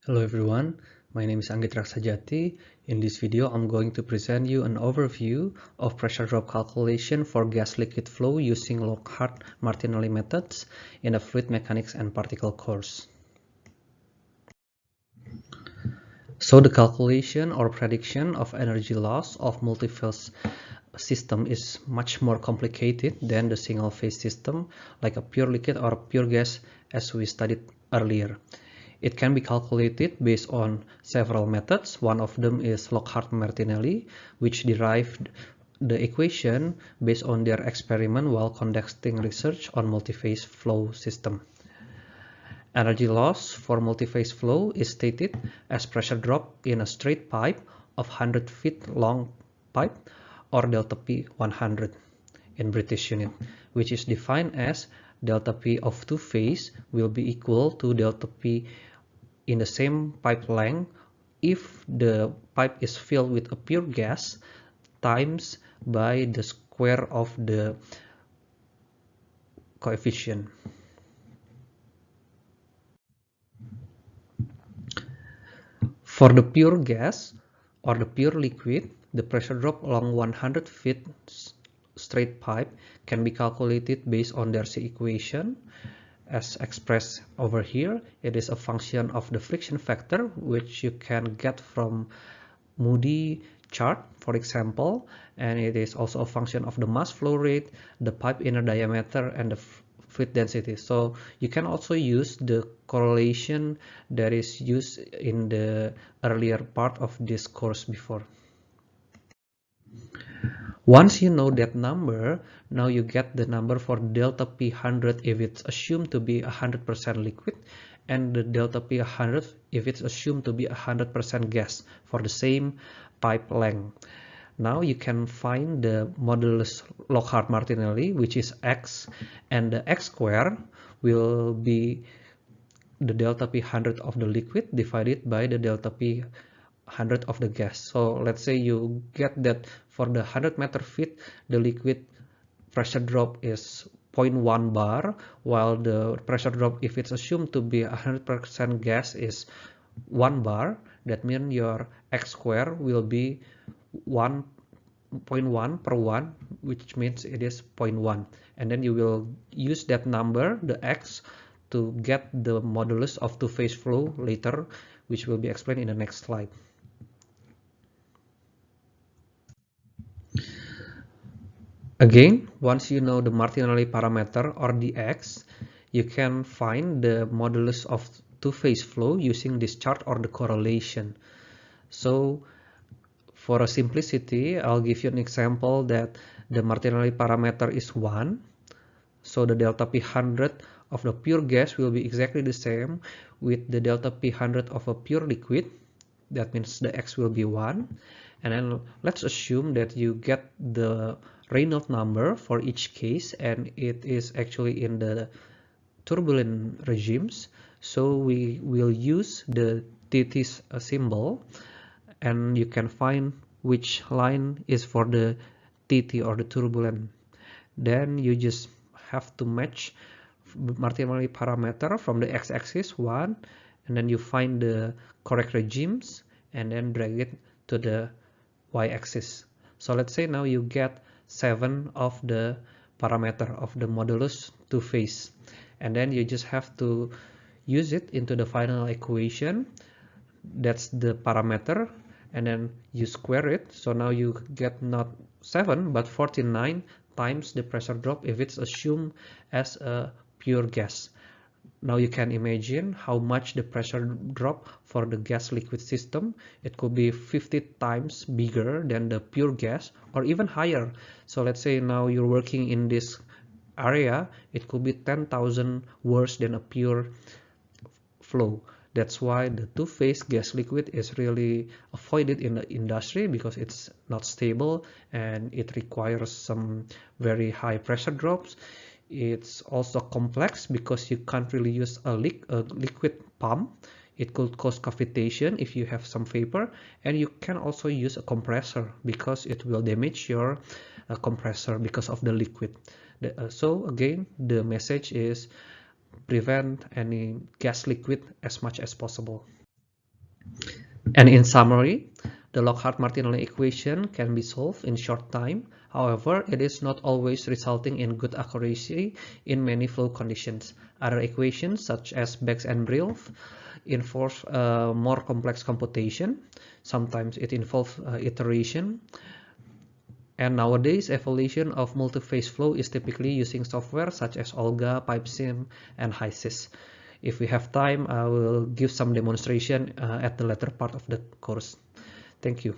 Hello everyone, my name is Anggit Raksajati. In this video, I'm going to present you an overview of pressure drop calculation for gas-liquid flow using Lockhart-Martinelli methods in a fluid mechanics and particle course. So the calculation or prediction of energy loss of multi-phase system is much more complicated than the single-phase system like a pure liquid or a pure gas as we studied earlier. It can be calculated based on several methods. One of them is Lockhart-Martinelli, which derived the equation based on their experiment while conducting research on multi-phase flow system. Energy loss for multi-phase flow is stated as pressure drop in a straight pipe of 100 feet long pipe, or delta P 100 in British unit, which is defined as delta P of two phase will be equal to delta P in the same pipe length if the pipe is filled with a pure gas times by the square of the coefficient. For the pure gas or the pure liquid, the pressure drop along 100 feet straight pipe can be calculated based on Darcy equation as expressed over here. It is a function of the friction factor, which you can get from Moody chart, for example, and it is also a function of the mass flow rate, the pipe inner diameter, and the fluid density. So you can also use the correlation that is used in the earlier part of this course before. Once you know that number, now you get the number for delta P 100 if it's assumed to be 100% liquid, and the delta P 100 if it's assumed to be 100% gas for the same pipe length. Now you can find the modulus Lockhart-Martinelli, which is x, and the x square will be the delta P 100 of the liquid divided by the delta P 100 of the gas. So let's say you get that for the 100 meter feet, the liquid pressure drop is 0.1 bar, while the pressure drop, if it's assumed to be 100% gas, is 1 bar. That means your x square will be 1.1 per 1, which means it is 0.1. And then you will use that number, the x, to get the modulus of two-phase flow later, which will be explained in the next slide. Again, once you know the Martinelli parameter or the x, you can find the modulus of two-phase flow using this chart or the correlation. So for a simplicity, I'll give you an example that the Martinelli parameter is 1. So the delta P 100 of the pure gas will be exactly the same with the delta P 100 of a pure liquid. That means the x will be 1. And then let's assume that you get the Reynolds number for each case, and it is actually in the turbulent regimes. So we will use the TT symbol, and you can find which line is for the TT or the turbulent. Then you just have to match Martinelli parameter from the x-axis 1, and then you find the correct regimes and then drag it to the y-axis. So let's say now you get 7 of the parameter of the modulus two phase, and then you just have to use it into the final equation. That's the parameter, and then you square it. So now you get not 7 but 49 times the pressure drop if it's assumed as a pure gas. Now you can imagine how much the pressure drop for the gas liquid system. It could be 50 times bigger than the pure gas, or even higher. So let's say now you're working in this area, it could be 10,000 worse than a pure flow. That's why the two-phase gas liquid is really avoided in the industry, because it's not stable and it requires some very high pressure drops. It's also complex because you can't really use a liquid pump. It could cause cavitation if you have some vapor, and you can also use a compressor because it will damage your compressor because of the liquid. So again, the message is prevent any gas liquid as much as possible. And in summary, the Lockhart-Martinelli equation can be solved in short time. However, it is not always resulting in good accuracy in many flow conditions. Other equations, such as Beck's and Brillouin, involve more complex computation. Sometimes it involves iteration. And nowadays, evaluation of multi-phase flow is typically using software such as Olga, PipeSim, and HYSYS. If we have time, I will give some demonstration at the later part of the course. Thank you.